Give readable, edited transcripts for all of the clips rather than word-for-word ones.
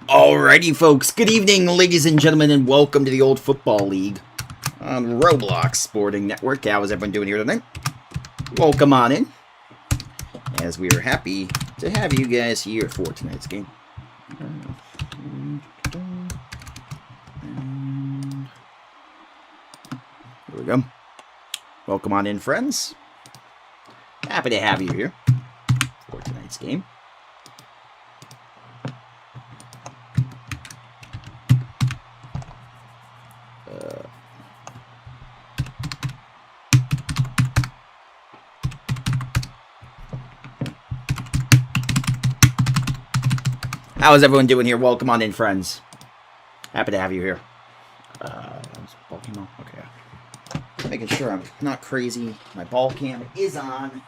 Alrighty, folks. Good evening, ladies and gentlemen, and welcome to the Old Football League on Roblox Sporting Network. How is everyone doing here tonight? Welcome on in, as we are happy to have you guys here for tonight's game. Here we go. Welcome on in, friends. Happy to have you here for tonight's game. How is everyone doing here? Welcome on in, friends. Happy to have you here. Okay. Making sure I'm not crazy. My ball cam is on.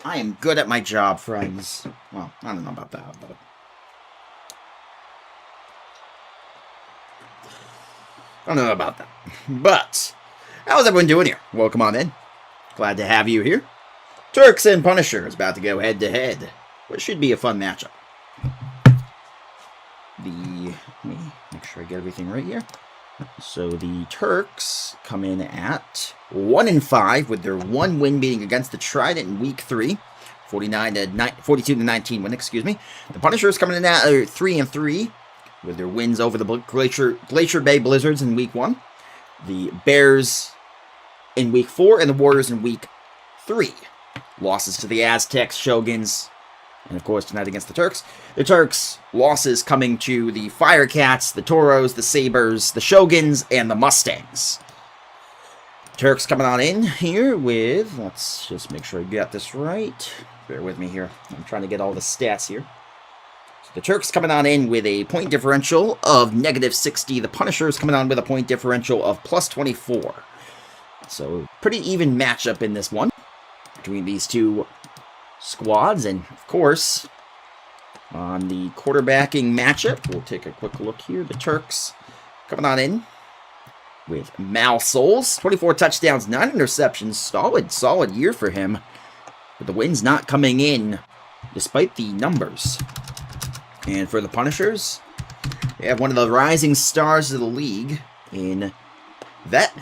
I am good at my job, friends. Well, I don't know about that, but I don't know about that. But how's everyone doing here? Welcome on in. Glad to have you here. Turks and Punisher is about to go head to head, which should be a fun matchup. Let me make sure I get everything right here. So the Turks come in at 1-5 with their one win being against the Trident in Week 3, 42-19 win. Excuse me. The Punishers coming in at 3-3 with their wins over the Glacier Bay Blizzards in Week 1, the Bears in Week 4, and the Warriors in Week 3. Losses to the Aztecs, Shoguns, and of course tonight against the Turks. The Turks losses coming to the Firecats, the Toros, the Sabres, the Shoguns, and the Mustangs. Turks coming on in here with, let's just make sure I got this right. Bear with me here. I'm trying to get all the stats here. So the Turks coming on in with a point differential of -60. The Punishers coming on with a point differential of +24. So pretty even matchup in this one between these two squads. And of course, on the quarterbacking matchup, we'll take a quick look here. The Turks coming on in with Mal Souls, 24 touchdowns, 9 interceptions. Solid year for him. But the wins not coming in despite the numbers. And for the Punishers, they have one of the rising stars of the league in Vet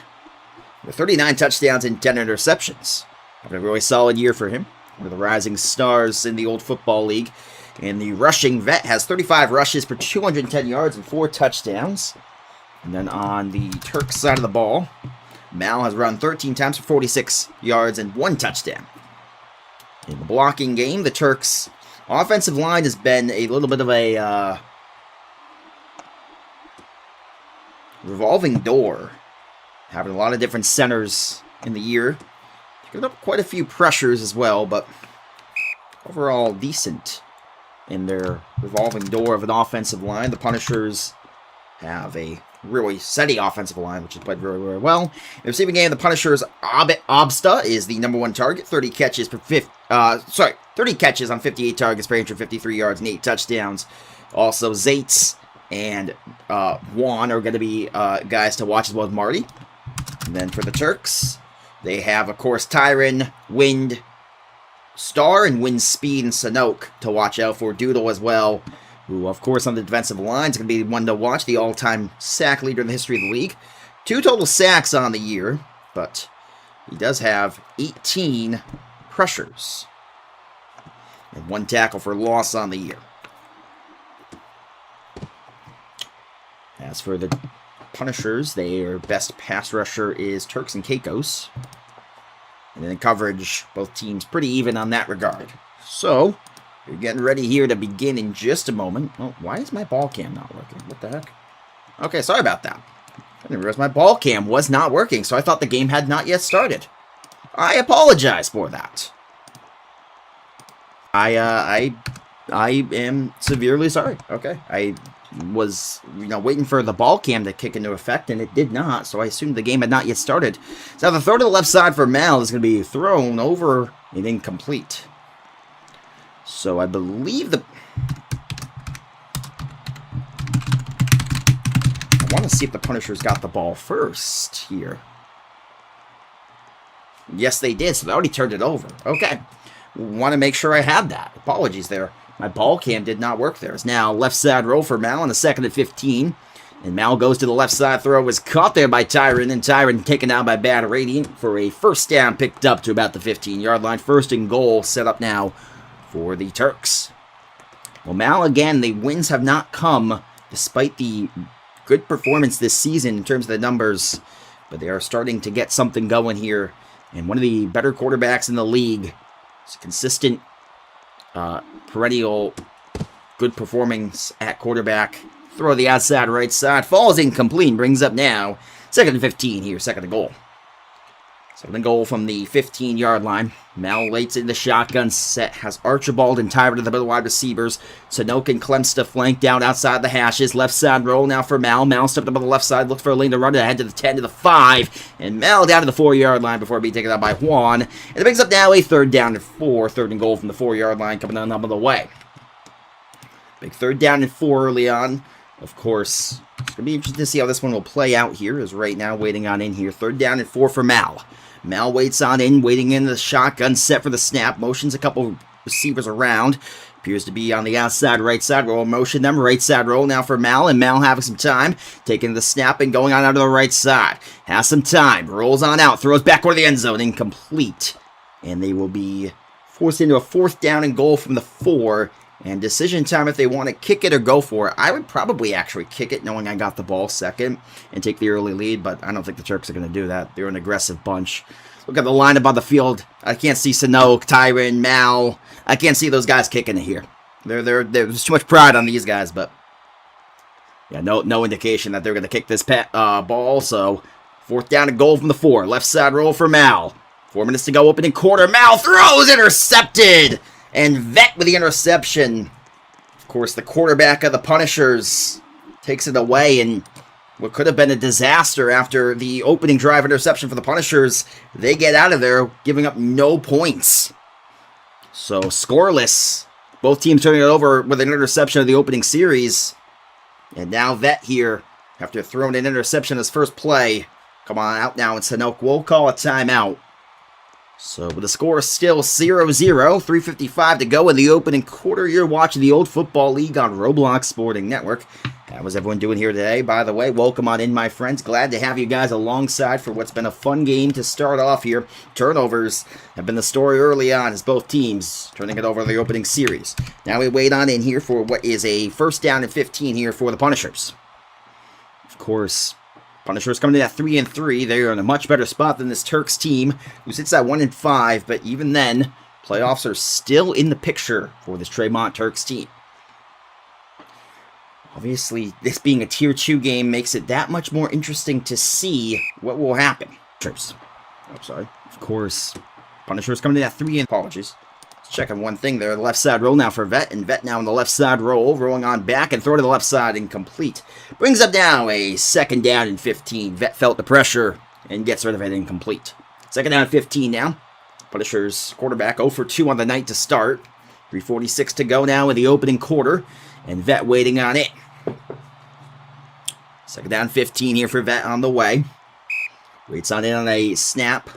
with 39 touchdowns and 10 interceptions. Having a really solid year for him. One of the rising stars in the Old Football League. And the rushing Vet has 35 rushes for 210 yards and 4 touchdowns. And then on the Turks side of the ball, Mal has run 13 times for 46 yards and 1 touchdown. In the blocking game, the Turks' offensive line has been a little bit of a revolving door. Having a lot of different centers in the year. Giving up quite a few pressures as well, but overall decent in their revolving door of an offensive line. The Punishers have a really steady offensive line, which has played really, really well. In the receiving game, the Punishers' Obsta is the number 1 target. 30 catches on 58 targets for 853 yards and 8 touchdowns. Also, Zaitz and Juan are going to be guys to watch, as well as Marty. And then for the Turks, they have, of course, Tyron, Wind, Star, and Wind Speed and Sanoke to watch out for. Doodle as well, who, of course, on the defensive line is going to be one to watch, the all-time sack leader in the history of the league. 2 total sacks on the year, but he does have 18 pressures and 1 tackle for loss on the year. As for the Punishers, their best pass rusher is Turks and Caicos. And then coverage, both teams pretty even on that regard. So, we're getting ready here to begin in just a moment. Oh, why is my ball cam not working? What the heck? Okay, sorry about that. I didn't realize my ball cam was not working, so I thought the game had not yet started. I apologize for that. I am severely sorry. Okay, I was, waiting for the ball cam to kick into effect, and it did not, so I assumed the game had not yet started. So the throw to the left side for Mal is going to be thrown over and incomplete. So I believe I want to see if the Punishers got the ball first here. Yes, they did, so they already turned it over. Okay. Want to make sure I had that. Apologies there. My ball cam did not work there. It's now left side roll for Mal on the 2nd and 15. And Mal goes to the left side. Throw was caught there by Tyron. And Tyron taken down by Bad Radiant for a first down, picked up to about the 15-yard line. 1st and goal set up now for the Turks. Well, Mal, again, the wins have not come despite the good performance this season in terms of the numbers. But they are starting to get something going here. And one of the better quarterbacks in the league. It's a consistent, perennial, good performance at quarterback. Throw the outside right side. Falls incomplete. Brings up now 2nd and 15 here. 2nd and goal. 2nd and goal from the 15-yard line. Mal waits in the shotgun set. Has Archibald and Tyler to the middle wide receivers. Sanoke and Clem's to flank down outside the hashes. Left side roll now for Mal. Mal stepped up on the left side. Looked for a lane to run ahead to the 10 to the 5. And Mal down to the 4-yard line before being taken out by Juan. And it brings up now a 3rd down and 4. 3rd and goal from the 4-yard line coming on up of the way. Big 3rd down and 4 early on. Of course, it's going to be interesting to see how this one will play out here. As right now waiting on in here. 3rd down and 4 for Mal. Mal waits on in, waiting in the shotgun set for the snap. Motions a couple receivers around. Appears to be on the outside right side roll. Motion them. Right side roll now for Mal. And Mal having some time. Taking the snap and going on out of the right side. Has some time. Rolls on out. Throws back toward the end zone. Incomplete. And they will be forced into a 4th down and goal from the 4. And decision time if they want to kick it or go for it. I would probably actually kick it knowing I got the ball second and take the early lead, but I don't think the Turks are going to do that. They're an aggressive bunch. Look at the lineup on the field. I can't see Sanoke, Tyron, Mal. I can't see those guys kicking it here. There's too much pride on these guys, but yeah, no indication that they're going to kick this ball. So 4th down and goal from the 4. Left side roll for Mal. 4 minutes to go, opening quarter. Mal throws, intercepted. And Vet with the interception. Of course, the quarterback of the Punishers takes it away. And what could have been a disaster after the opening drive interception for the Punishers, they get out of there giving up no points. So scoreless. Both teams turning it over with an interception of the opening series. And now Vet here, after throwing an interception his first play. Come on out now, and Sanoke will call a timeout. So with the score still 0-0, 3:55 to go in the opening quarter. You're watching the Old Football League on Roblox Sporting Network. How is everyone doing here today? By the way, welcome on in, my friends. Glad to have you guys alongside for what's been a fun game to start off here. Turnovers have been the story early on as both teams turning it over the opening series. Now we wait on in here for what is a 1st down and 15 here for the Punishers. Of course, Punishers coming in at 3-3. They are in a much better spot than this Turks team, who sits at 1-5. But even then, playoffs are still in the picture for this Tremont Turks team. Obviously, this being a Tier 2 game makes it that much more interesting to see what will happen. Of course, Punishers coming in at 3. Apologies. Checking one thing there. The left side roll now for Vet. And Vet now on the left side roll. Rolling on back and throw to the left side. Incomplete. Brings up now a 2nd down and 15. Vet felt the pressure and gets rid of it. Incomplete. 2nd down and 15 now. Punishers quarterback 0 for 2 on the night to start. 3:46 to go now in the opening quarter. And Vet waiting on it. 2nd down 15 here for Vet on the way. Waits on it on a snap.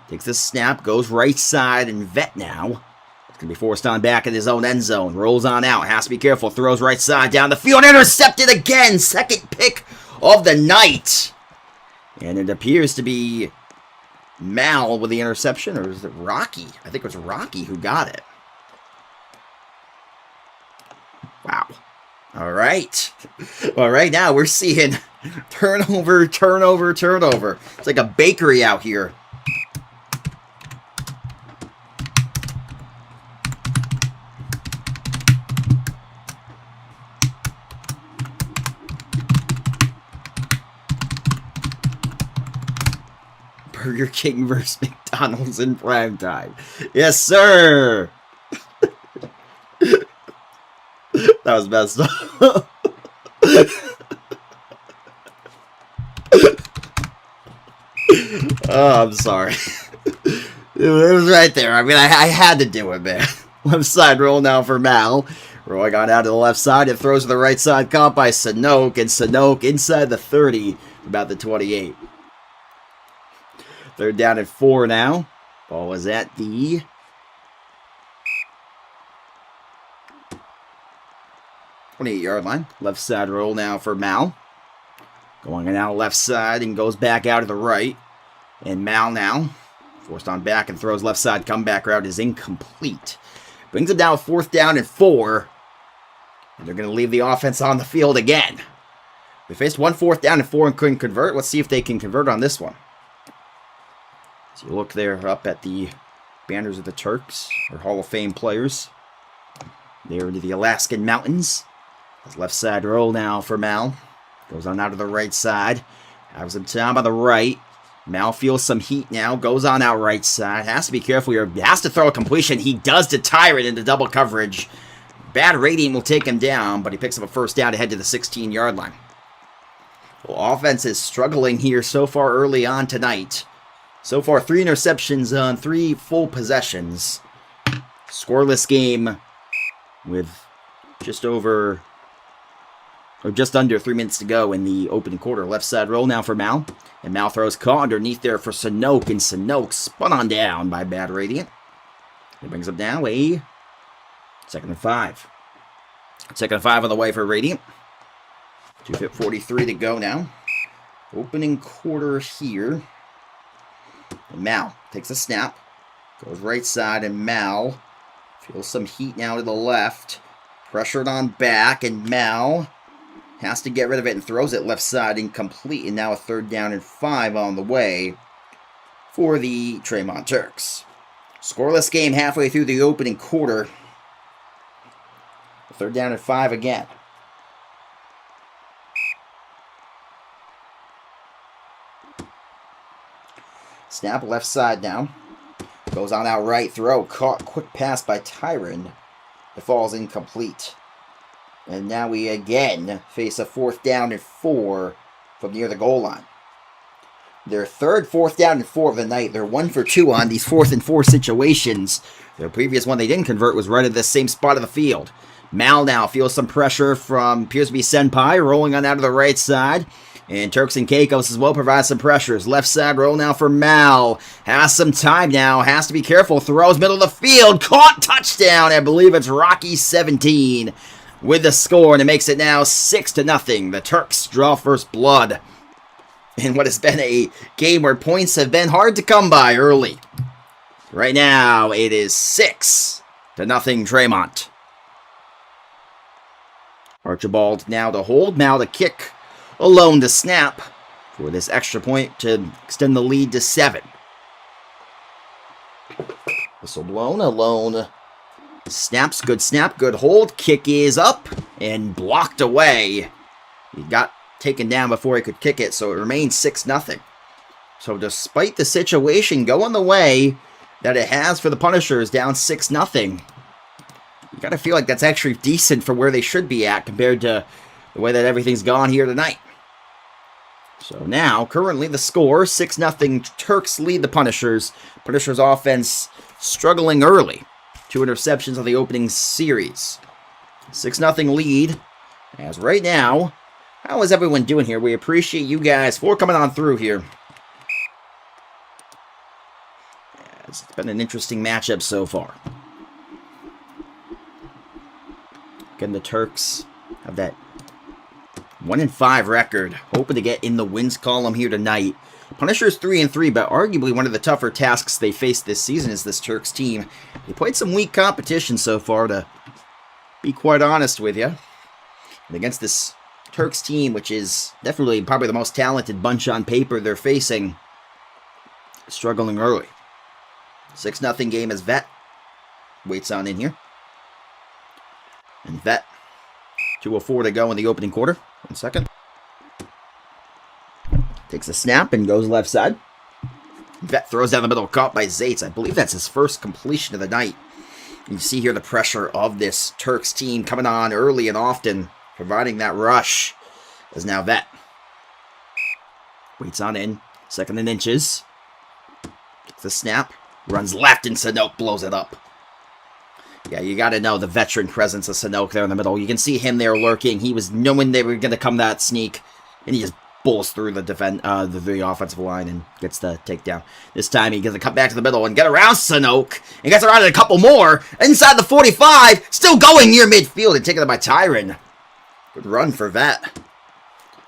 Takes the snap. Goes right side. And Vet now. Going to be forced on back in his own end zone. Rolls on out. Has to be careful. Throws right side down the field. Intercepted again. 2nd pick of the night. And it appears to be Mal with the interception. Or is it Rocky? I think it was Rocky who got it. Wow. All right. All right, now we're seeing turnover. It's like a bakery out here. Burger King versus McDonald's in prime time. Yes, sir. That was messed up. Oh, I'm sorry. It was right there. I mean, I had to do it, man. Left side roll now for Mal. Rolling on out to the left side. It throws to the right side. Caught by Sanoke. And Sanoke inside the 30. About the 28. 3rd down and 4 now. Ball is at the 28-yard line. Left side roll now for Mal. Going out left side and goes back out to the right. And Mal now forced on back and throws left side. Comeback route is incomplete. Brings it down 4th down and 4. And they're going to leave the offense on the field again. They faced 1 4th down and 4 and couldn't convert. Let's see if they can convert on this one. So you look there up at the banners of the Turks, or Hall of Fame players. They're into the Alaskan mountains. Left side roll now for Mal. Goes on out to the right side. Has him down by the right. Mal feels some heat now. Goes on out right side. Has to be careful here. Has to throw a completion. He does to Tyrant into double coverage. Bad rating will take him down, but he picks up a 1st down to head to the 16-yard line. Well, offense is struggling here so far early on tonight. So far, 3 interceptions on 3 full possessions. Scoreless game with just under 3 minutes to go in the opening quarter. Left side roll now for Mal. And Mal throws caught underneath there for Sanoke. And Sanoke spun on down by Bad Radiant. It brings up now a 2nd and 5. 2nd and 5 on the way for Radiant. 2:43 to go now. Opening quarter here. And Mal takes a snap. Goes right side, and Mal feels some heat now to the left. Pressured on back, and Mal has to get rid of it and throws it left side incomplete. And now a 3rd down and 5 on the way for the Tremont Turks. Scoreless game halfway through the opening quarter. 3rd down and 5 again. Snap left side now. Goes on out right throw. Caught. Quick pass by Tyron. It falls incomplete. And now we again face a 4th down and 4 from near the goal line. Their 3rd 4th down and 4 of the night. They're 1 for 2 on these 4th and 4 situations. Their previous one they didn't convert was right at the same spot of the field. Mal now feels some pressure from appears to be Senpai rolling on out of the right side. And Turks and Caicos as well provide some pressures. Left side roll now for Mal. Has some time now. Has to be careful. Throws middle of the field. Caught. Touchdown. I believe it's Rocky 17 with the score. And it makes it now 6-0. The Turks draw first blood in what has been a game where points have been hard to come by early. Right now it is 6-0 Tremont. Archibald now to hold. Mal to kick. Alone to snap for this extra point to extend the lead to 7. Whistle blown. Alone snaps. Good snap. Good hold. Kick is up and blocked away. He got taken down before he could kick it, so it remains 6-0. So despite the situation going the way that it has for the Punishers, down 6-0, you got to feel like that's actually decent for where they should be at compared to the way that everything's gone here tonight. So now, currently the score, 6-0 Turks lead the Punishers. Punishers offense struggling early. 2 interceptions on the opening series. 6-0 lead. As right now, how is everyone doing here? We appreciate you guys for coming on through here. It's been an interesting matchup so far. Again, the Turks have that 1-5 record, hoping to get in the wins column here tonight. Punishers 3-3, but arguably one of the tougher tasks they faced this season is this Turks team. They played some weak competition so far, to be quite honest with you. And against this Turks team, which is definitely probably the most talented bunch on paper they're facing, struggling early. 6-0 game as Vet waits on in here. And Vet, 2:04 to go in the opening quarter. 1 second. Takes a snap and goes left side. Vet throws down the middle, caught by Zaitz. I believe that's his first completion of the night. You see here the pressure of this Turks team coming on early and often, providing that rush. As now Vet waits on in. 2nd and inches. Takes the snap. Runs left and Sanoke blows it up. Yeah, you got to know the veteran presence of Sanoke there in the middle. You can see him there lurking. He was knowing they were going to come that sneak, and he just bulls through the offensive line and gets the takedown. This time he gets to cut back to the middle and get around Sanoke, and gets around it a couple more inside the 45, still going near midfield and taken it by Tyron. Good run for Vet.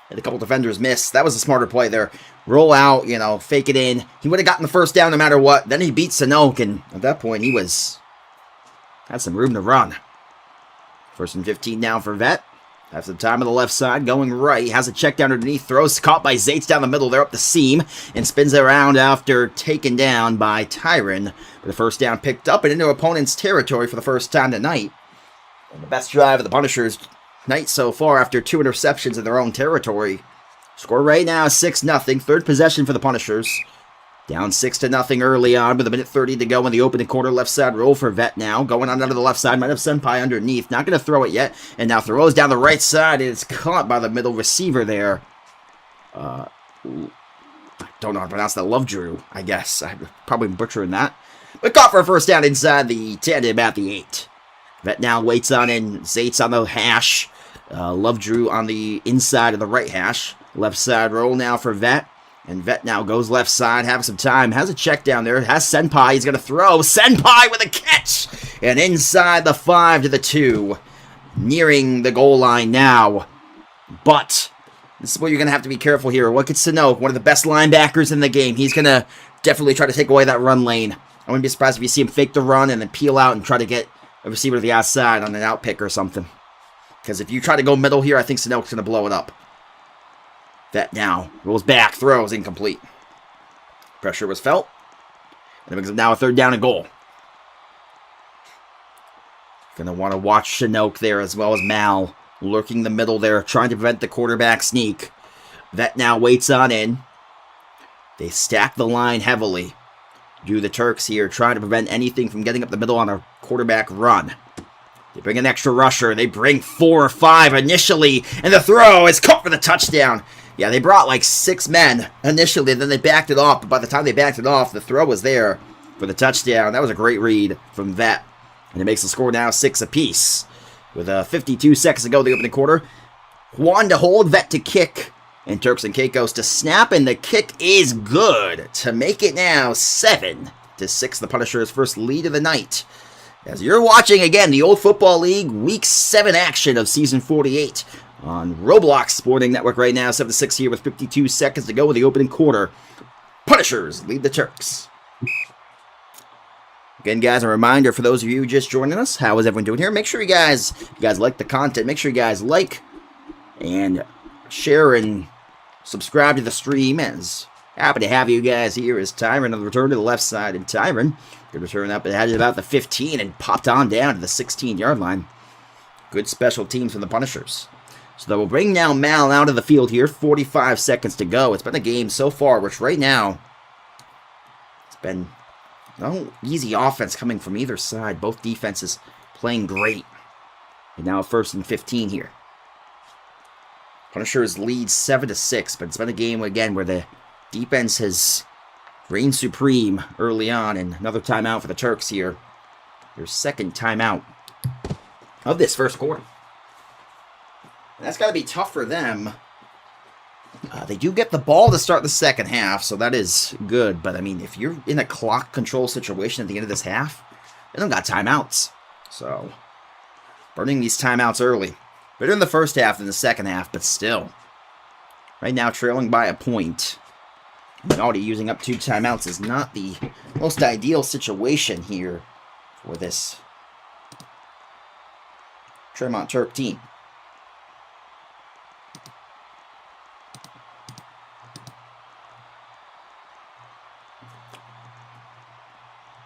And a couple defenders missed. That was a smarter play there. Roll out, you know, fake it in. He would have gotten the first down no matter what. Then he beat Sanoke, and at that point he had some room to run. 1st and 15 now for Vet. Has some time on the left side, going right. Has a check down underneath. Throws caught by Zates down the middle. They're up the seam and spins it around after taken down by Tyron. The first down picked up and into opponent's territory for the first time tonight. And the best drive of the Punishers night so far after 2 interceptions in their own territory. Score right now 6-0. Third possession for the Punishers. Down 6-0 early on with a minute 30 to go in the opening quarter. Left side roll for Vet now. Going on under the left side. Might have Senpai underneath. Not going to throw it yet. And now throws down the right side. And it's caught by the middle receiver there. I don't know how to pronounce that. Lovedrew, I guess. I'm probably butchering that. But caught for a first down inside the 10 at the 8. Vet now waits on in. Zates on the hash. Lovedrew on the inside of the right hash. Left side roll now for Vet. And Vet now goes left side, having some time. Has a check down there. Has Senpai. He's going to throw. Senpai with a catch. And inside the 5 to the 2. Nearing the goal line now. But this is where you're going to have to be careful here. Look at Sanoke, one of the best linebackers in the game. He's going to definitely try to take away that run lane. I wouldn't be surprised if you see him fake the run and then peel out and try to get a receiver to the outside on an out pick or something. Because if you try to go middle here, I think Sanoke's going to blow it up. Vet now rolls back, throws, incomplete. Pressure was felt. And it brings him now a 3rd down and goal. Going to want to watch Sanoke there as well as Mal. Lurking the middle there, trying to prevent the quarterback sneak. Vet now waits on in. They stack the line heavily. Do the Turks here, trying to prevent anything from getting up the middle on a quarterback run. They bring an extra rusher. They bring 4 or 5 initially. And the throw is caught for the touchdown. Yeah, they brought like 6 men initially, then they backed it off. But by the time they backed it off, the throw was there for the touchdown. That was a great read from Vet. And it makes the score now 6 apiece. With 52 seconds to go in the opening quarter. Juan to hold, Vet to kick. And Turks and Caicos to snap, and the kick is good to make it now 7-6. The Punishers' first lead of the night. As you're watching, again, the Old Football League Week 7 action of Season 48 on Roblox Sporting Network right now. 7-6 here with 52 seconds to go in the opening quarter. Punishers lead the Turks. Again, guys, a reminder for those of you just joining us, how is everyone doing here? Make sure you guys like the content. Make sure you guys like and share and subscribe to the stream. As happy to have you guys here as Tyron on the return to the left side. And Tyron could return up and had it about the 15 and popped on down to the 16-yard line. Good special teams from the Punishers. So they will bring now Mal out of the field here. 45 seconds to go. It's been a game so far, which right now, it's been no easy offense coming from either side. Both defenses playing great. And now 1st and 15 here. Punishers lead 7-6, but it's been a game again where the defense has reigned supreme early on. And another timeout for the Turks here. Their 2nd timeout of this first quarter. And that's got to be tough for them. They do get the ball to start the second half, so that is good. But, I mean, if you're in a clock control situation at the end of this half, they don't got timeouts. So, burning these timeouts early. Better in the first half than the second half, but still. Right now, trailing by a point. And already using up 2 timeouts is not the most ideal situation here for this Tremont Turk team.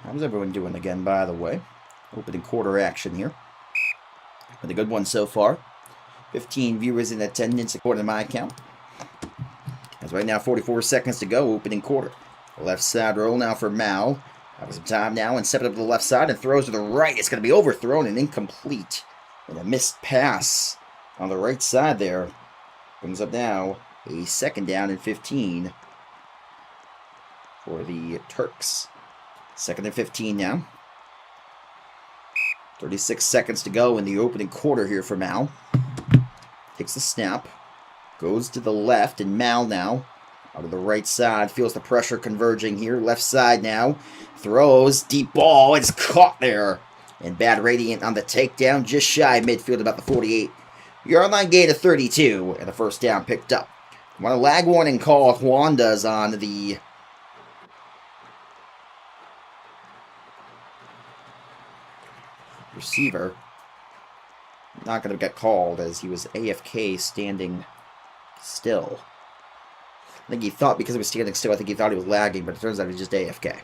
How's everyone doing again, by the way? Opening quarter action here. Been a good one so far. 15 viewers in attendance according to my account. As right now, 44 seconds to go, opening quarter. Left side roll now for Mal. Having some time now and stepping up to the left side and throws to the right. It's going to be overthrown and incomplete. And a missed pass on the right side there. Brings up now a 2nd down and 15 for the Turks. 2nd and 15 now. 36 seconds to go in the opening quarter here for Mal. Takes the snap. Goes to the left, and Mal now out of the right side. Feels the pressure converging here. Left side now. Throws. Deep ball. It's caught there. And Bad Radiant on the takedown. Just shy midfield, about the 48 Yard line gain of 32, and a first down picked up. Want a lag warning call Juan does on the receiver. Not going to get called as he was AFK standing still. I think he thought because he was standing still, I think he thought he was lagging, but it turns out he was just AFK.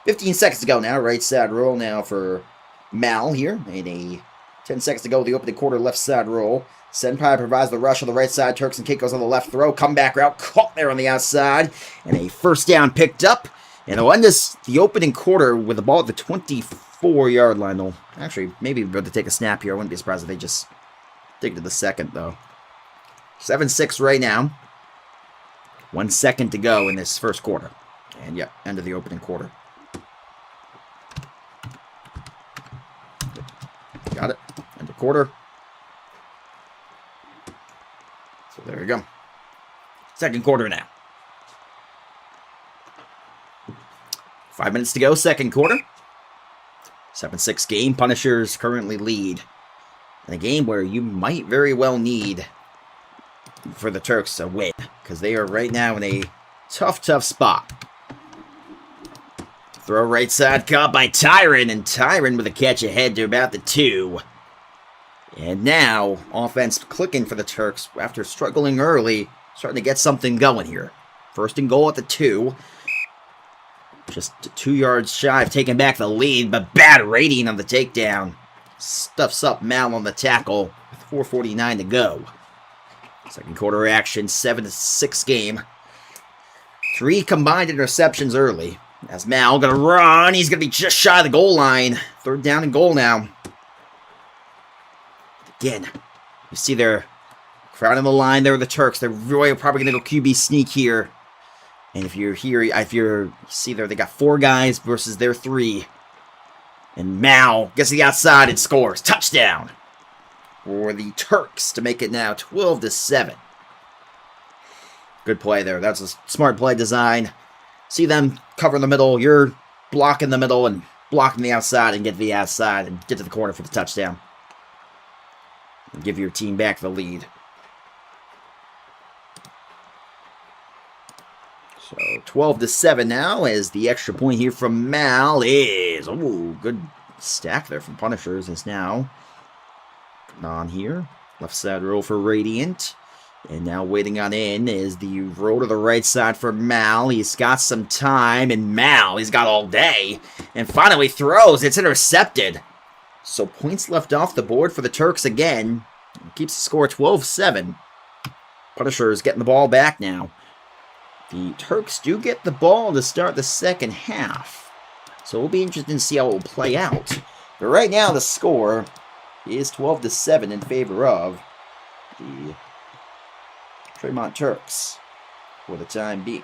15 seconds to go now. Right side roll now for Mal here. And a 10 seconds to go. The opening quarter left side roll. Senpai provides the rush on the right side. Turks and Caicos on the left throw. Comeback route caught there on the outside. And a first down picked up. And they'll end this, the opening quarter with the ball at the 24-yard line. They'll actually maybe be able to take a snap here. I wouldn't be surprised if they just dig to the second, though. 7-6 right now. 1 second to go in this first quarter. And yeah, end of the opening quarter. Got it. End of quarter. So there we go. Second quarter now. 5 minutes to go, second quarter. 7-6 game. Punishers currently lead. In a game where you might very well need for the Turks a win. Because they are right now in a tough spot. Throw right side caught by Tyron. And Tyron with a catch ahead to about the 2. And now, offense clicking for the Turks after struggling early. Starting to get something going here. First and goal at the 2. Just 2 yards shy of taking back the lead. But bad rating on the takedown. Stuffs up Mal on the tackle with 4:49 to go. Second quarter action, 7-6 game. 3 combined interceptions early. As Mal gonna run, he's gonna be just shy of the goal line. Third down and goal now. Again, you see they're crowding the line there with the Turks. They're really probably gonna go QB sneak here. And if you're here, you see there, they got 4 guys versus their 3. And Mal gets to the outside and scores. Touchdown for the Turks to make it now 12-7. Good play there. That's a smart play design. See them cover in the middle. You're blocking the middle and blocking the outside and get to the outside and get to the corner for the touchdown. And give your team back the lead. So 12-7 now as the extra point here from Mal is, oh, good stack there from Punishers is now on here. Left side roll for Radiant. And now waiting on in is the roll to the right side for Mal. He's got some time, and Mal, he's got all day. And finally throws. It's intercepted. So points left off the board for the Turks again. Keeps the score 12-7. Punishers getting the ball back now. The Turks do get the ball to start the second half. So it'll be interesting to see how it will play out. But right now the score is 12-7 in favor of the Tremont Turks for the time being.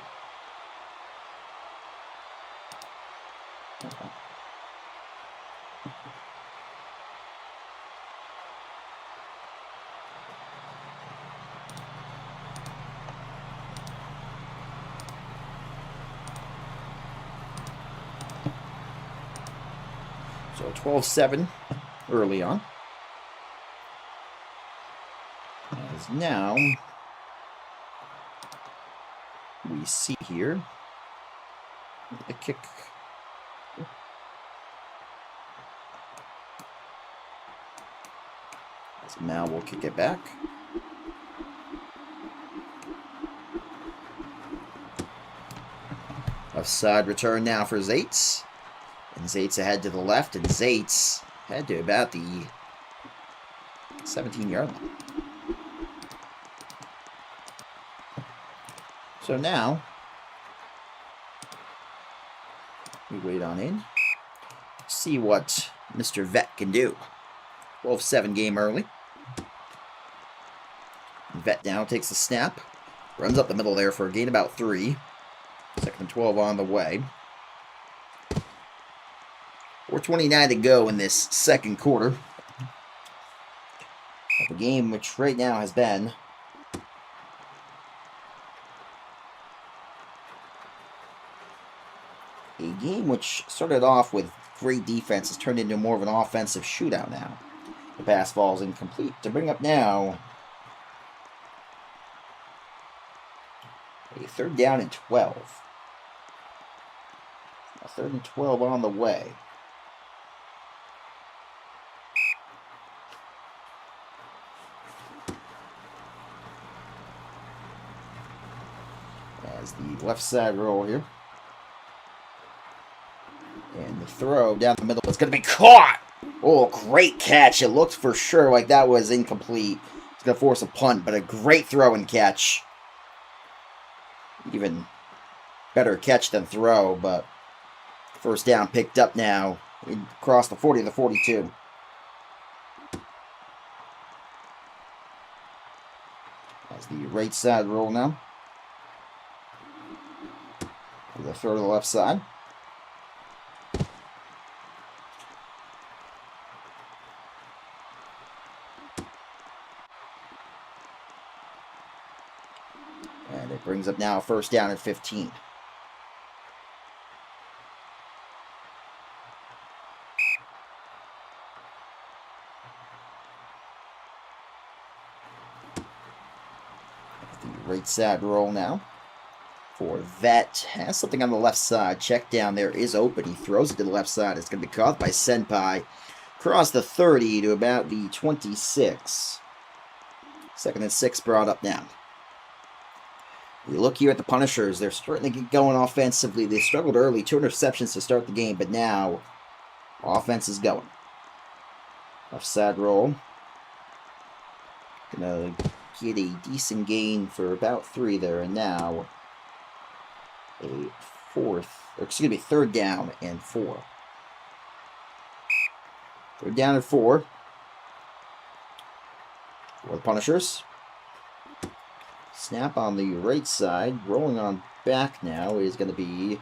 So 12-7 early on. As now we see here a kick. As Mal will kick it back. Offside return now for Zaitz. And Zaitz ahead to the left, and Zaitz head to about the 17-yard line. So now, we wait on in. See what Mr. Vet can do. 12-7 game early. Vet now takes the snap. Runs up the middle there for a gain about 3. Second and 12 on the way. 4:29 to go in this second quarter. The game which right now has been a game which started off with great defense has turned into more of an offensive shootout now. The pass falls incomplete to bring up now a 3rd down and 12. A 3rd and 12 on the way. As the left side roll here. And the throw down the middle is going to be caught. Oh, great catch. It looked for sure like that was incomplete. It's going to force a punt, but a great throw and catch. Even better catch than throw, but first down picked up now across the 40 to the 42. As the right side roll now. The throw to the left side. And it brings up now first down at 15. The right side roll now. For Vet, has something on the left side. Check down there is open. He throws it to the left side. It's going to be caught by Senpai. Across the 30 to about the 26. 2nd and 6 brought up now. We look here at the Punishers. They're starting to get going offensively. They struggled early. 2 interceptions to start the game, but now offense is going. Left side roll. Gonna get a decent gain for about 3 there, and now a 3rd down and 4. 3rd down and 4 for the Punishers. Snap on the right side. Rolling on back now is going to be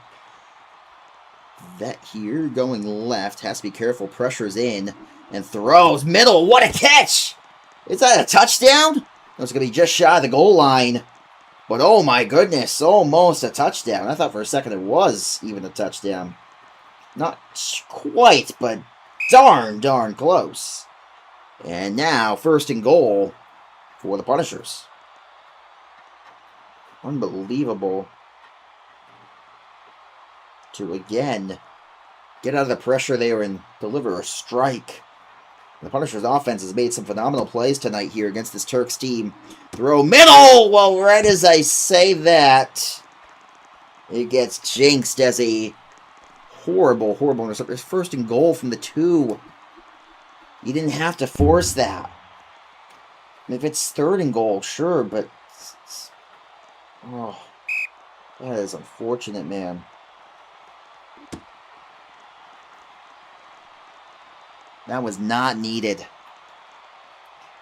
that here. Going left. Has to be careful. Pressures in. And throws. Middle. What a catch! Is that a touchdown? It's going to be just shy of the goal line. But oh my goodness. Almost a touchdown. I thought for a second it was even a touchdown. Not quite, but darn close. And now, 1st and goal for the Punishers. Unbelievable to again get out of the pressure there and deliver a strike. The Punishers offense has made some phenomenal plays tonight here against this Turks team. Throw middle! Well, right as I say that, it gets jinxed as a horrible interception. 1st and goal from the 2. You didn't have to force that. If it's 3rd and goal, sure, but oh, that is unfortunate, man. That was not needed.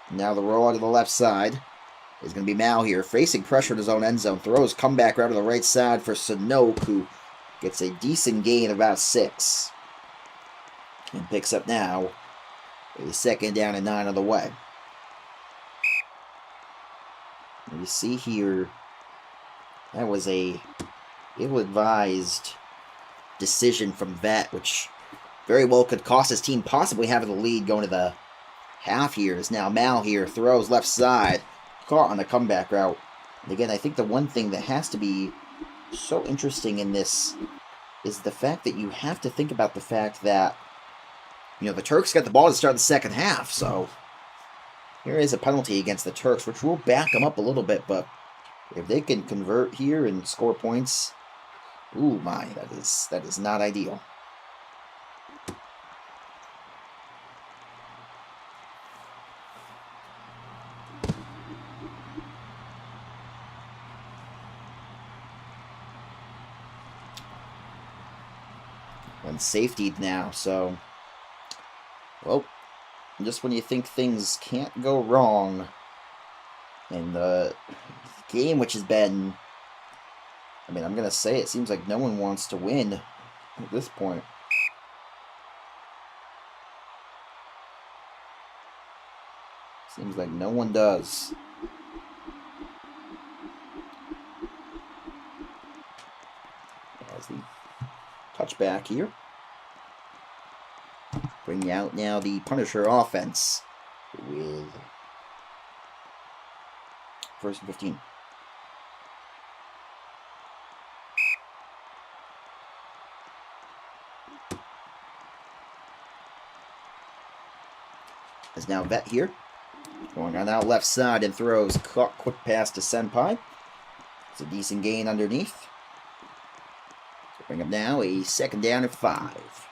Now the roll out to the left side is going to be Mal here, facing pressure in his own end zone. Throws comeback right to the right side for Sanoke, who gets a decent gain of about 6. And picks up now a 2nd down and 9 on the way. You see here, that was a ill-advised decision from Vet, which very well could cost his team possibly having the lead going to the half here. Is now Mal here, throws left side, caught on the comeback route. And again, I think the one thing that has to be so interesting in this is the fact that you have to think about the fact that, you know, the Turks got the ball to start the 2nd half, so here is a penalty against the Turks, which will back them up a little bit, but if they can convert here and score points, ooh my, that is not ideal. And safety now, so, well, just when you think things can't go wrong, and the game, which has been, I mean, I'm going to say it seems like no one wants to win at this point. Seems like no one does. As the touchback here. Bringing out now the Punisher offense. with first and 15. Is now Vet here. Going on out left side and throws quick pass to Senpai. It's a decent gain underneath. So bring up now a second down at 5.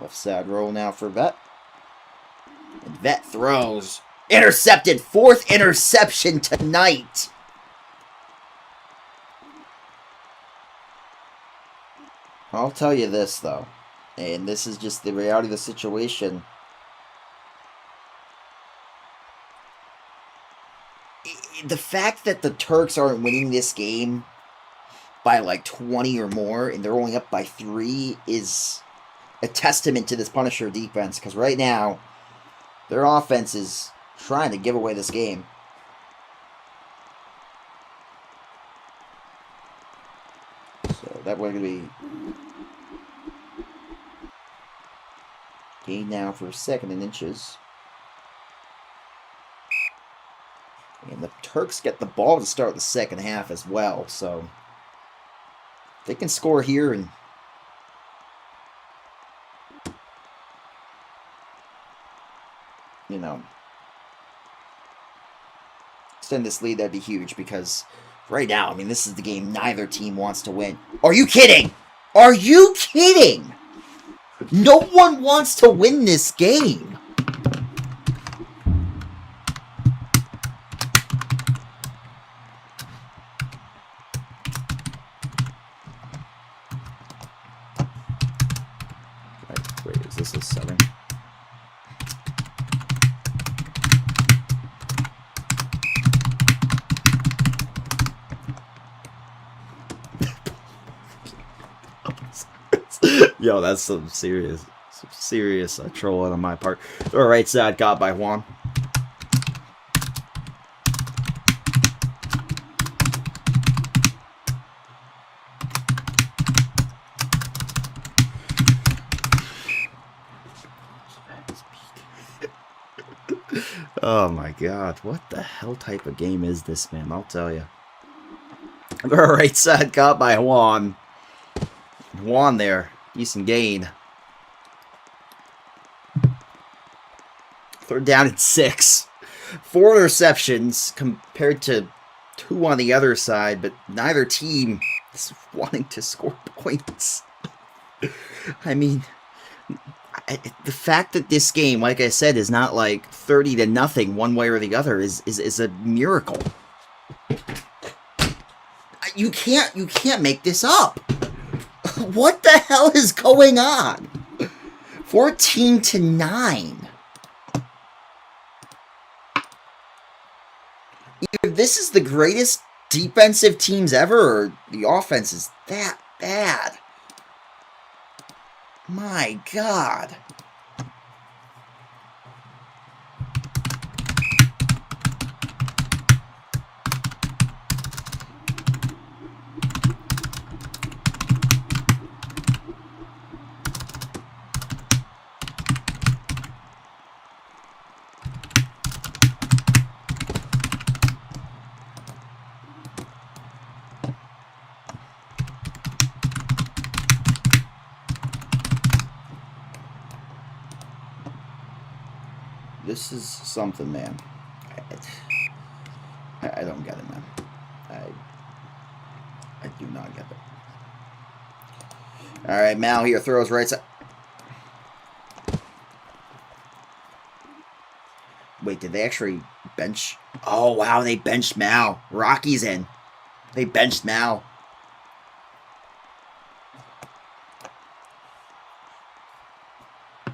Left side roll now for Vet. And Vet throws. Intercepted. 4th interception tonight. I'll tell you this, though, and this is just the reality of the situation. The fact that the Turks aren't winning this game by like 20 or more, and they're only up by 3, is a testament to this Punisher defense, because right now, their offense is trying to give away this game. So that way going to be gain now for 2nd and inches. And the Turks get the ball to start the second half as well, so they can score here and extend this lead. That'd be huge, because right now, I mean, this is the game neither team wants to win. Are you kidding? Are you kidding? No one wants to win this game. Wait, is this a 7? Yo, that's some serious trolling on my part. All right side got by Juan. Oh my God, what the hell type of game is this, man? I'll tell you. All right side got by Juan. Juan there. Decent gain. 3rd down and 6. 4 interceptions compared to 2 on the other side, but neither team is wanting to score points. I mean, the fact that this game, like I said, is not like 30-0 one way or the other is a miracle. You can't make this up. What the hell is going on? 14-9. Either this is the greatest defensive teams ever, or the offense is that bad. My God. This is something, man. I don't get it, man. I do not get it. All right, Mal here throws right side. Wait, did they actually bench? Oh, wow, they benched Mal. Rocky's in. They benched Mal.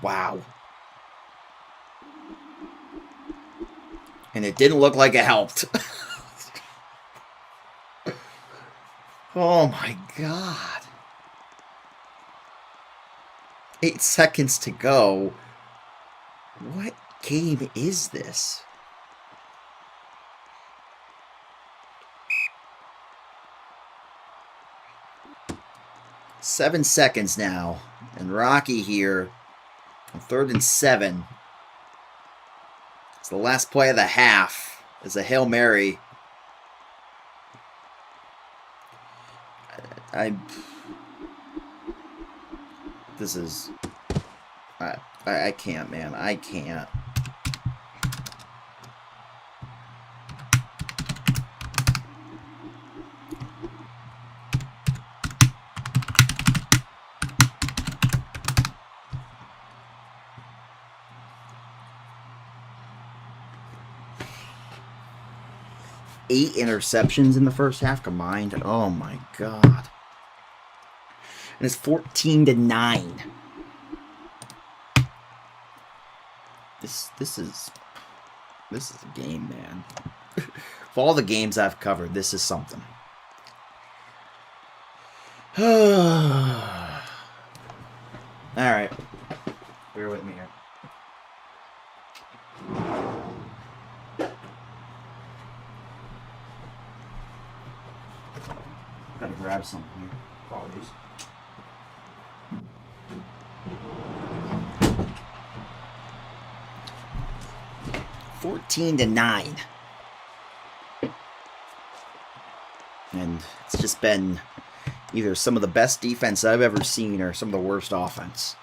Wow. And it didn't look like it helped. Oh my God. 8 seconds to go. What game is this? 7 seconds now. And Rocky here on 3rd and 7. It's the last play of the half. It's a Hail Mary. This is... I can't, man. I can't. Eight interceptions in the first half combined. Oh my god. And it's 14-9. This is a game, man. Of all the games I've covered, this is something. Alright. Bear with me here. Gotta grab something here. Apologies. (14-9), and it's just been either some of the best defense I've ever seen or some of the worst offense.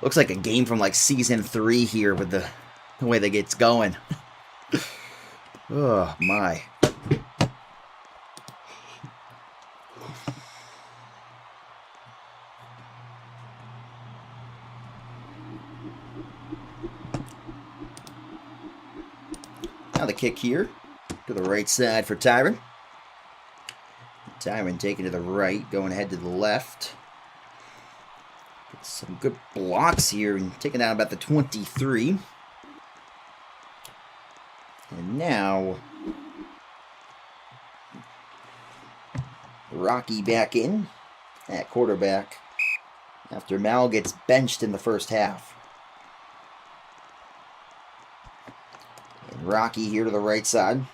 Looks like a game from like season 3 here with the way that gets going. Oh my. Now the kick here to the right side for Tyron. Tyron taking to the right, going ahead to the left. Get some good blocks here and taking out about the 23. And now Rocky back in at quarterback after Mal gets benched in the first half. Rocky here to the right side.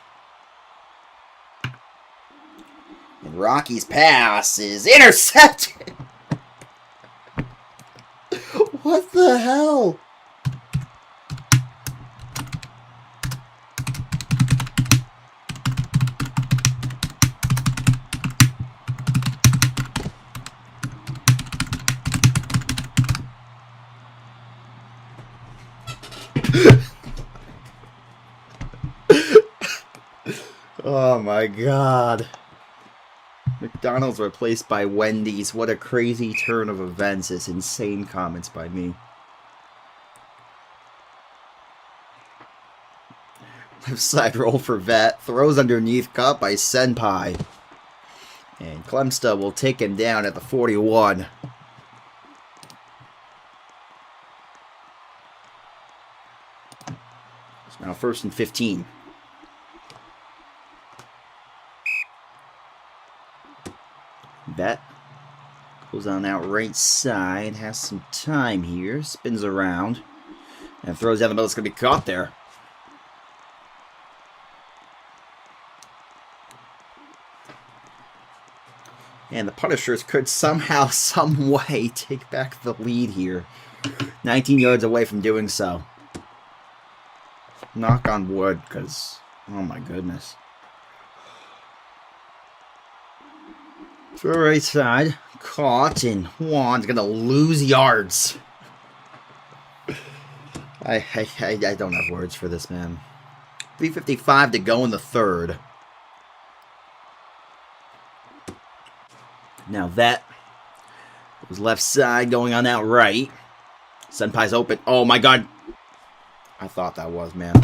And Rocky's pass is intercepted. What the hell? Oh my god. McDonald's replaced by Wendy's. What a crazy turn of events. It's insane comments by me. Left side roll for Vet. Throws underneath, caught by Senpai. And Clemsta will take him down at the 41. It's now 1st and 15. Bet goes on out right side, has some time here, spins around, and throws down the middle. It's going to be caught there. And the Punishers could somehow, some way, take back the lead here. 19 yards away from doing so. Knock on wood, because, oh my goodness. To the right side, caught, and Juan's gonna lose yards. I don't have words for this, man. 3:55 to go in the third. Now that was left side going on out right. Senpai's open. Oh my god. I thought that was, man.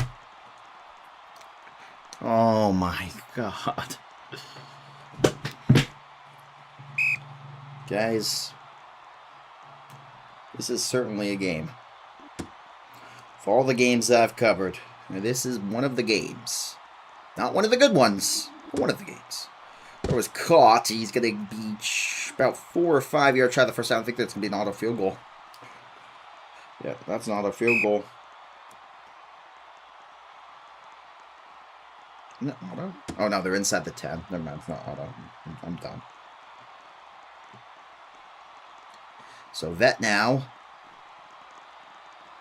Oh my god. Guys, this is certainly a game. For all the games I've covered, this is one of the games. Not one of the good ones, but one of the games. It was caught. He's going to be about 4 or 5 yards shy of the first down. I think that's going to be an auto field goal. Yeah, that's an auto field goal. Isn't it auto? Oh, no, they're inside the 10. Never mind, it's not auto. I'm done. So Vet now.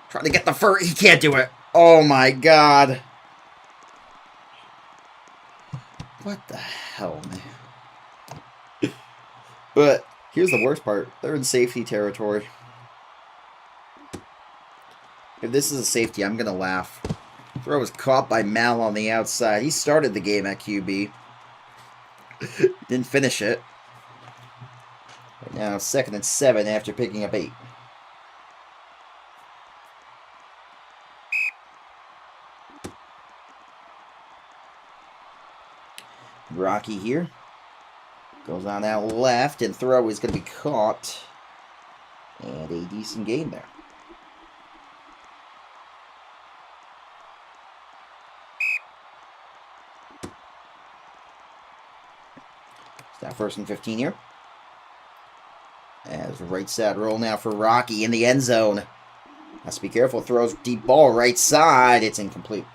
Trying to get the fur. He can't do it. Oh my god. What the hell, man? But here's the worst part. They're in safety territory. If this is a safety, I'm going to laugh. Throw was caught by Mal on the outside. He started the game at QB. Didn't finish it. But now 2nd and 7 after picking up 8. Rocky here. Goes on out left, and throw is going to be caught. And a decent gain there. Now 1st and 15 here. As right side roll now for Rocky in the end zone. Has to be careful. Throws deep ball right side. It's incomplete.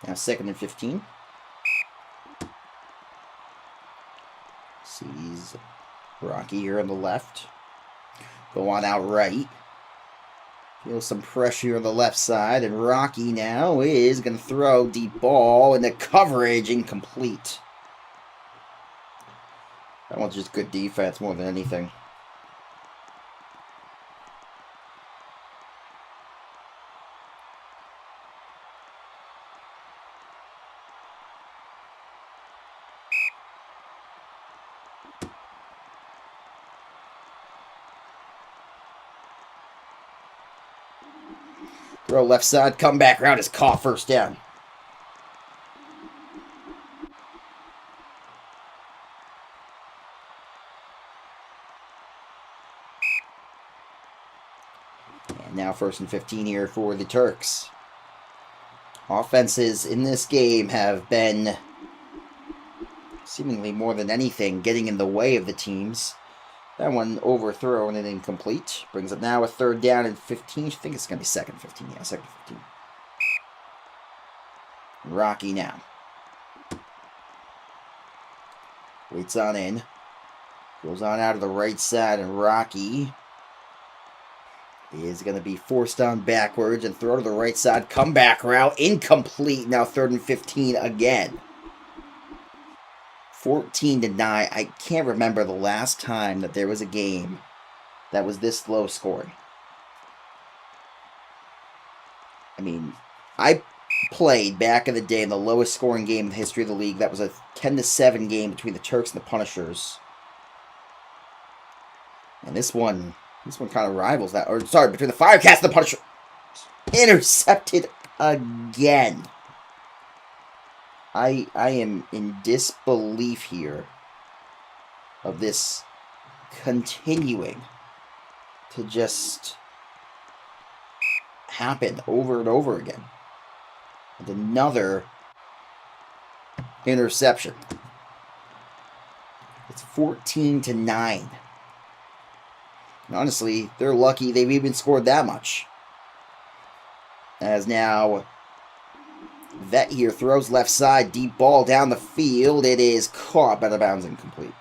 Now 2nd and 15. Sees Rocky here on the left. Go on out right. Feel some pressure on the left side. And Rocky now is going to throw deep ball into coverage. Incomplete. That one's just good defense more than anything. Throw left side, come back around is caught, 1st down. And now 1st and 15 here for the Turks. Offenses in this game have been, seemingly more than anything, getting in the way of the teams. That one overthrown and incomplete. Brings up now a 3rd down and 15. I think it's going to be 2nd 15. Yeah, 2nd 15. Rocky now. Waits on in. Goes on out of the right side, and Rocky is going to be forced on backwards and throw to the right side. Comeback route. Incomplete. Now 3rd and 15 again. 14-9. I can't remember the last time that there was a game that was this low scoring. I mean, I played back in the day in the lowest scoring game in the history of the league. That was a 10-7 game between the Turks and the Punishers. And this one kind of rivals that. Or, sorry, between the Firecats and the Punishers. Intercepted again. I am in disbelief here of this continuing to just happen over and over again. And another interception. It's 14-9. And honestly, they're lucky they've even scored that much. As now Vet here throws left side, deep ball down the field. It is caught, out of bounds, incomplete.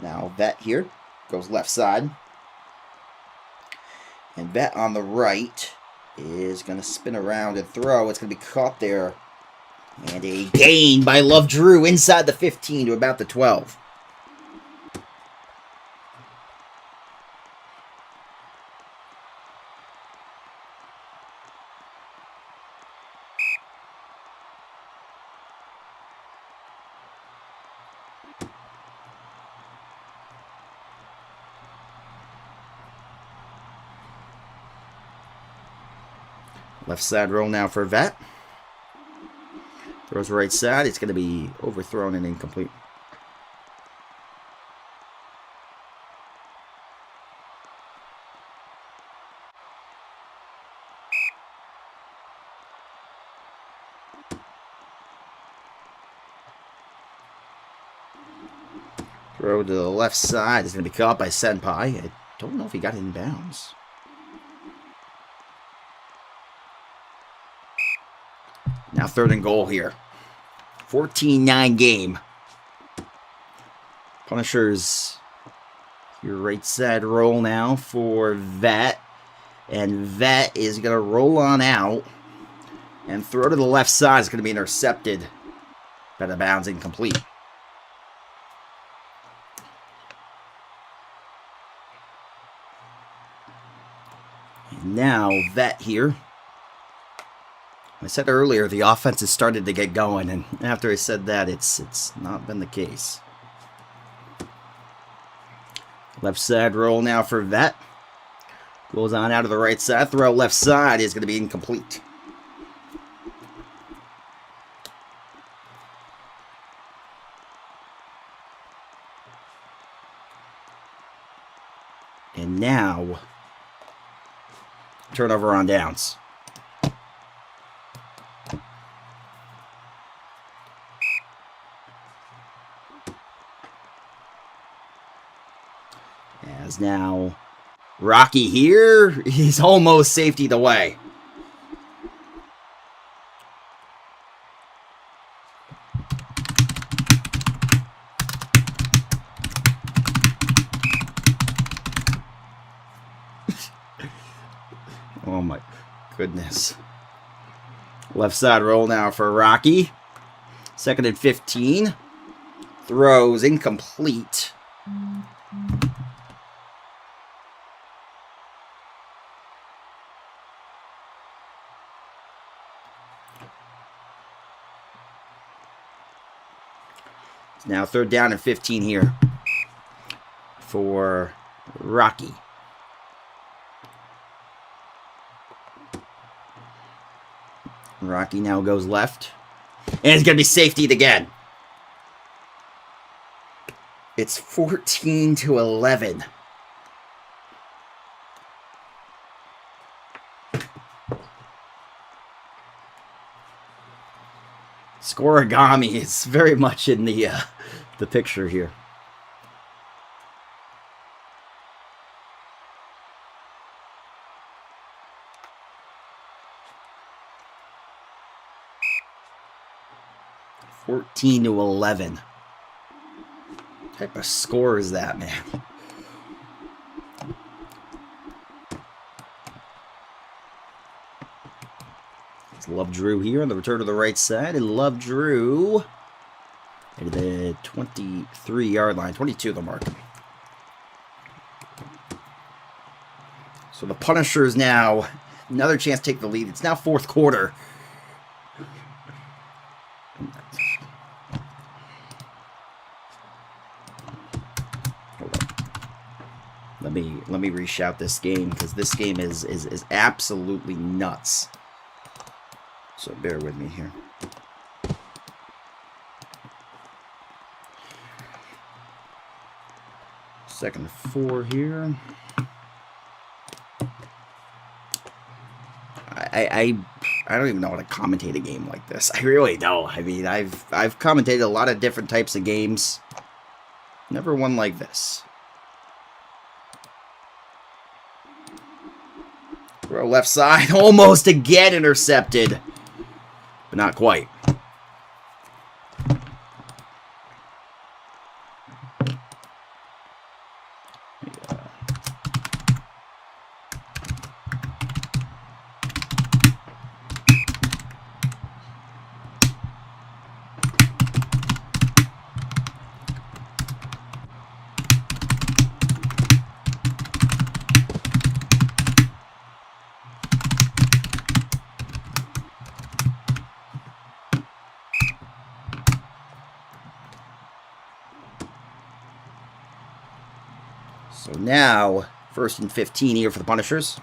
Now Vet here goes left side. And Vet on the right is going to spin around and throw. It's going to be caught there. And a gain by Love Drew inside the 15 to about the 12. Left side roll now for Vet. Throws right side. It's going to be overthrown and incomplete. Throw to the left side is going to be caught by Senpai. I don't know if he got in bounds. Now 3rd and goal here. 14-9 game. Punishers, your right side roll now for Vet. And Vet is going to roll on out. And throw to the left side is going to be intercepted. Out of bounds, incomplete. And now Vet here. I said earlier the offense has started to get going, and after I said that, it's not been the case. Left side roll now for Vet. Goes on out of the right side. Throw left side is going to be incomplete. And now, turnover on downs. As now, Rocky here, he's almost safetied away. Oh my goodness. Left side roll now for Rocky. 2nd and 15. Throws incomplete. It's now 3rd down and 15 here for Rocky. Rocky now goes left. And it's going to be safetied again. It's 14-11. Scorigami is very much in the picture here. (14-11). What type of score is that, man? It's Love Drew here on the return to the right side, and Love Drew at the 23-yard line, 22 the mark. So the Punishers now another chance to take the lead. It's now 4th quarter. Let me reshout this game, because this game is absolutely nuts. So bear with me here. Second and 4 here. I don't even know how to commentate a game like this. I really don't. I mean, I've commentated a lot of different types of games. Never one like this. Throw left side, almost again intercepted, but not quite. So now, 1st and 15 here for the Punishers.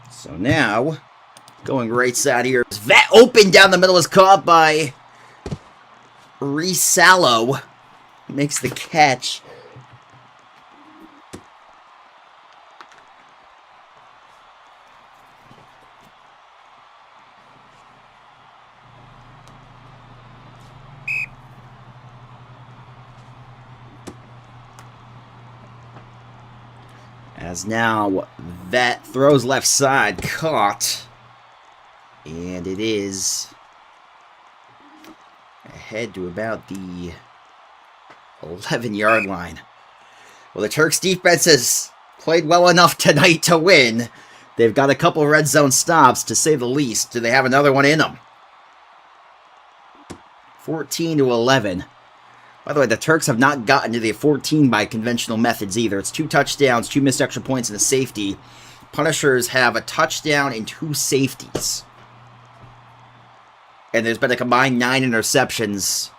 So now, going right side here. Vet open down the middle is caught by Risalo. Makes the catch. As now, Vet throws left side, caught. And it is ahead to about the 11-yard line. Well, the Turks defense has played well enough tonight to win. They've got a couple red zone stops, to say the least. Do they have another one in them? 14-11. By the way, the Turks have not gotten to the 14 by conventional methods either. It's 2 touchdowns, 2 missed extra points, and a safety. Punishers have a touchdown and 2 safeties. And there's been a combined 9 interceptions.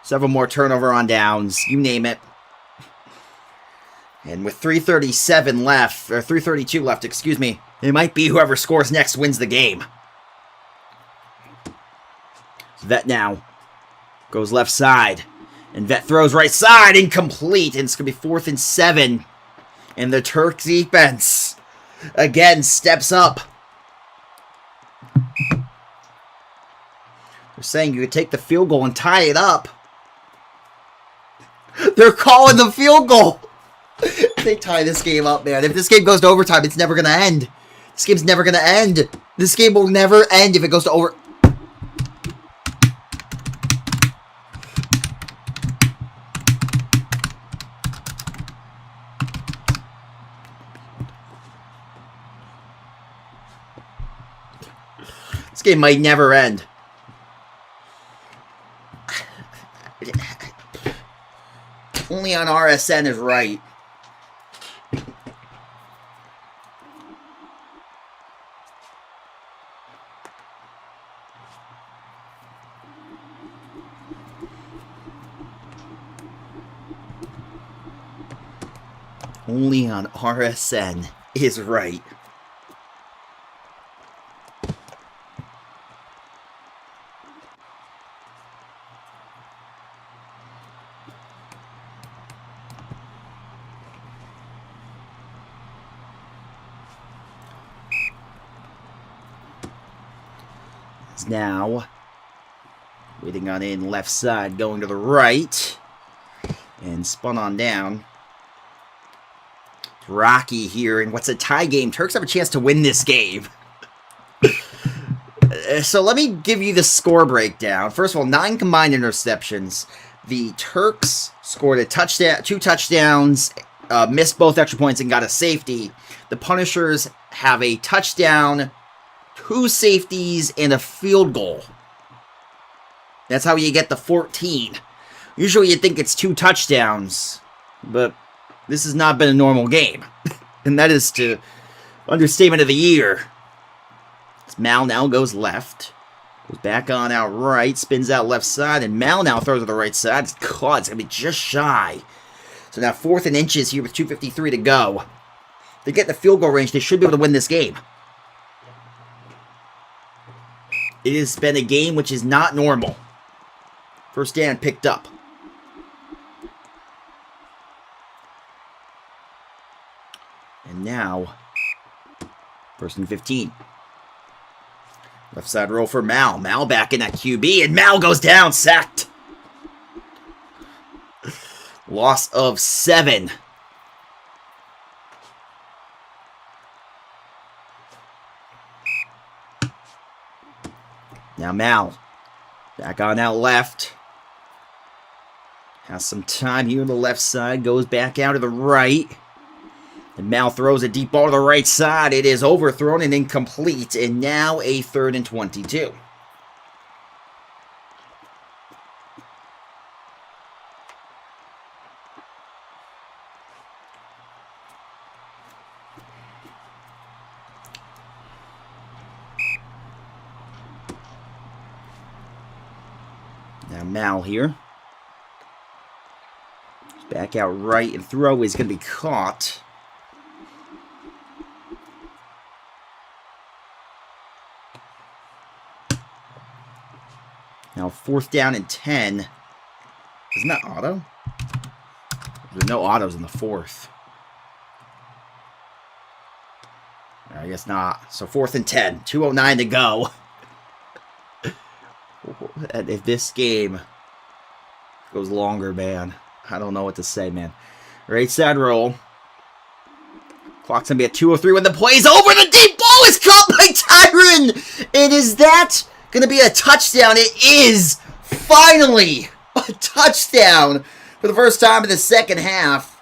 Several more turnover on downs. You name it. And with 3:37 left, or 3:32 left, excuse me, it might be whoever scores next wins the game. Vet now goes left side. And Vet throws right side, incomplete. And it's going to be 4th and 7. And the Turks defense again steps up. They're saying you could take the field goal and tie it up. They're calling the field goal. They tie this game up, man. If this game goes to overtime, it's never going to end. This game's never going to end. This game will never end if it goes to over... This game might never end. Only on RSN is right. Only on RSN is right. Now, waiting on in left side, going to the right, and spun on down. Rocky here in what's a tie game. Turks have a chance to win this game. So let me give you the score breakdown. First of all, 9 combined interceptions. The Turks scored a touchdown, 2 touchdowns, missed both extra points, and got a safety. The Punishers have a touchdown, 2 safeties, and a field goal. That's how you get the 14. Usually you'd think it's 2 touchdowns, but this has not been a normal game. And that is to understatement of the year. As Mal now goes left. Goes back on out right, spins out left side, and Mal now throws to the right side. It's caught. It's going to be just shy. So now 4th and inches here with 2:53 to go. If they get the field goal range, they should be able to win this game. It has been a game which is not normal. First down picked up. And now, 1st and 15. Left side roll for Mal. Mal back in that QB, and Mal goes down, sacked. Loss of 7. Now Mal, back on out left. Has some time here on the left side. Goes back out to the right. And Mal throws a deep ball to the right side. It is overthrown and incomplete. And now a 3rd and 22. Now Mal here. Back out right, and throw is going to be caught. Now 4th down and 10. Isn't that auto? There's no autos in the 4th. I guess not. So 4th and 10. 2:09 to go. And if this game goes longer, man, I don't know what to say, man. Right side roll. Clock's going to be at 2:03 when the play's over. The deep ball is caught by Tyron. And is that going to be a touchdown? It is finally a touchdown for the first time in the second half.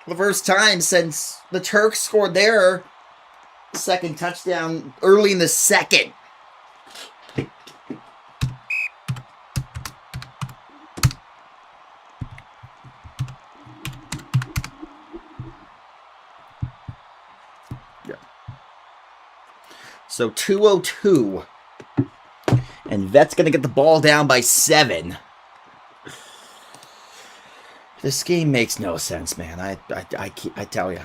For the first time since the Turks scored their second touchdown early in the second. So 2:02. And Vet's going to get the ball down by 7. This game makes no sense, man. I tell you.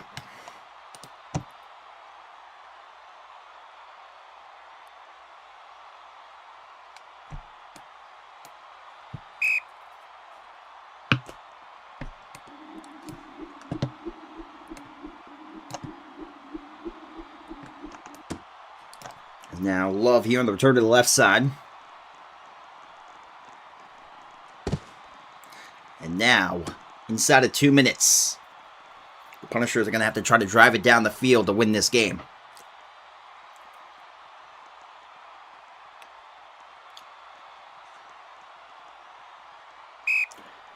Now Love here on the return to the left side. And now, inside of 2 minutes, the Punishers are going to have to try to drive it down the field to win this game.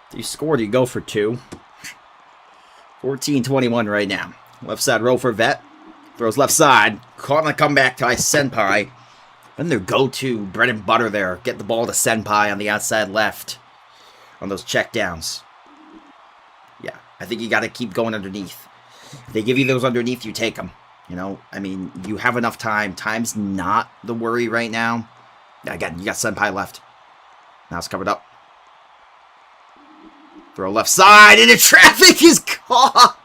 If you scored, you go for 2. 14-21 right now. Left side row for Vet. Throws left side. Caught on the comeback to Senpai. Then their go-to bread and butter there. Get the ball to Senpai on the outside left. On those checkdowns. Yeah, I think you got to keep going underneath. If they give you those underneath, you take them. You know, I mean, you have enough time. Time's not the worry right now. Again, you got Senpai left. Now it's covered up. Throw left side, and the traffic is caught.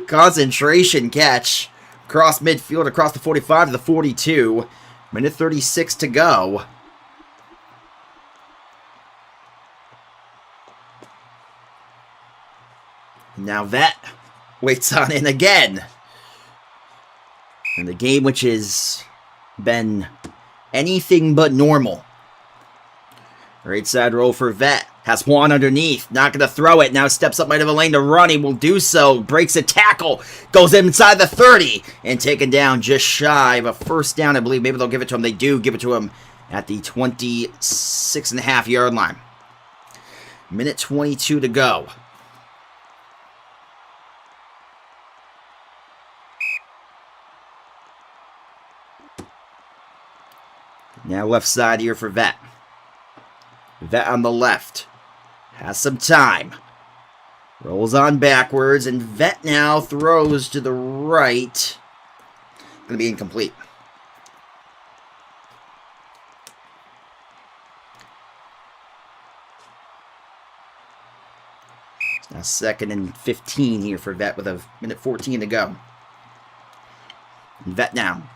Concentration catch. Across midfield, across the 45 to the 42. Minute 36 to go. Now Vet waits on in again. In the game which has been anything but normal. Right side roll for Vet. Has Juan underneath. Not going to throw it. Now steps up, might have a lane to run. He will do so. Breaks a tackle. Goes inside the 30. And taken down just shy of a first down, I believe. Maybe they'll give it to him. They do give it to him at the 26.5-yard line. Minute 22 to go. Now left side here for Vet. Vet on the left. Has some time. Rolls on backwards, and Vet now throws to the right. Going to be incomplete. Now 2nd and 15 here for Vet with a minute 14 to go. And Vet now.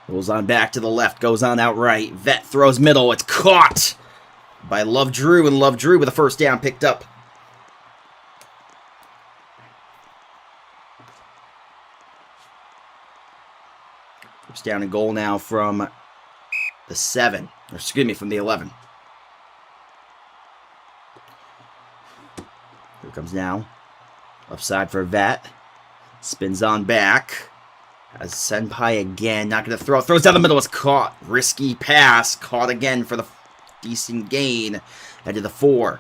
Rolls on back to the left, goes on out right. Vet throws middle, it's caught by Love Drew, and Love Drew with a first down picked up. First down and goal now from the 7, or excuse me, from the 11. Here comes now. Upside for Vet. Spins on back. As Senpai again, not going to throw. Throws down the middle, it's caught. Risky pass, caught again for the decent gain. Head to the 4.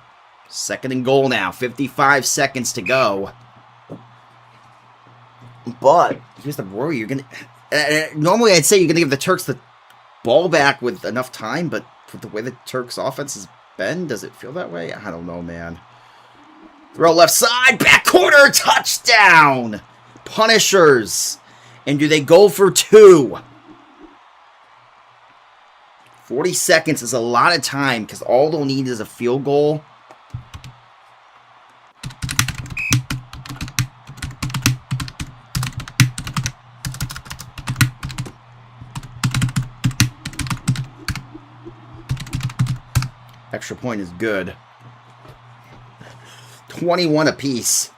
2nd and goal now, 55 seconds to go. But, here's the worry, you're going to... normally I'd say you're going to give the Turks the ball back with enough time, but with the way the Turks offense has been, does it feel that way? I don't know, man. Throw left side, back corner, touchdown! Punishers. And do they go for 2? 40 seconds is a lot of time because all they'll need is a field goal. Extra point is good. 21 apiece.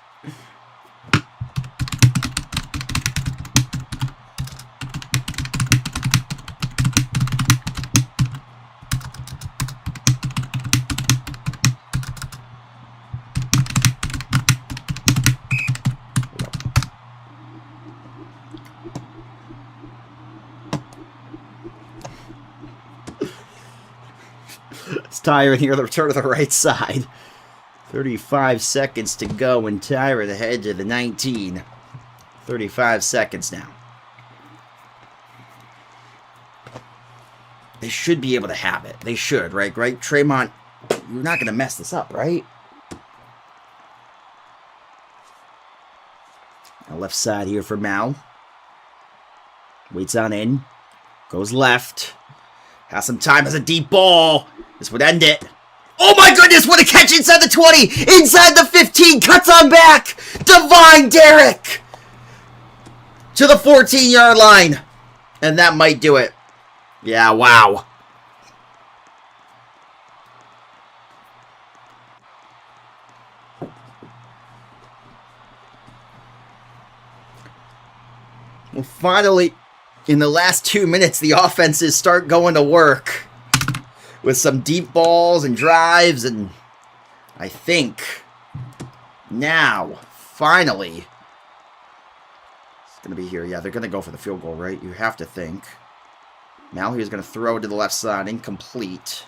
It's Tyron here, the return to the right side. 35 seconds to go, and Tyron ahead to the 19. 35 seconds now. They should be able to have it. They should, right? Right? Tremont, you're not going to mess this up, right? Now left side here for Mal. Waits on in. Goes left. Has some time. Has a deep ball. This would end it. Oh my goodness, what a catch inside the 20! Inside the 15! Cuts on back! Divine Derek! To the 14-yard line. And that might do it. Yeah, wow. Well, finally, in the last 2 minutes, the offenses start going to work with some deep balls and drives, and I think now, finally, it's going to be here. Yeah, they're going to go for the field goal, right? You have to think. Mal here is going to throw to the left side, incomplete.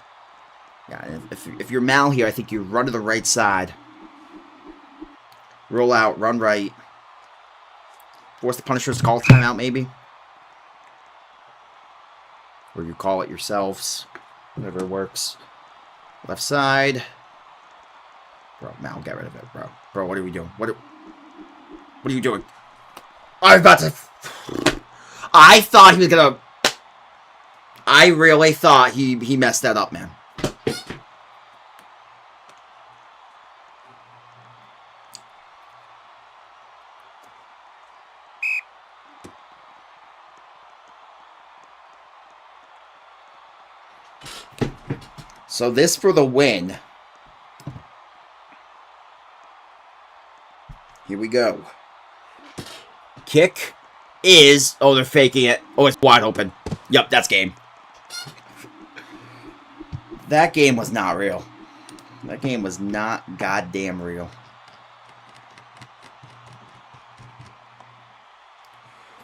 Yeah, if you're Mal here, I think you run to the right side. Roll out, run right. Force the punishers to call timeout, maybe. Or you call it yourselves. Whatever works. Left side. Bro, Mal, get rid of it, bro. Bro, what are we doing? What are you doing? I was about to... I thought he was going to... I really thought he messed that up, man. So this for the win. Here we go. Kick is... Oh, they're faking it. Oh, it's wide open. Yep, that's game. That game was not real. That game was not goddamn real.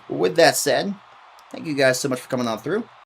Well, with that said, thank you guys so much for coming on through.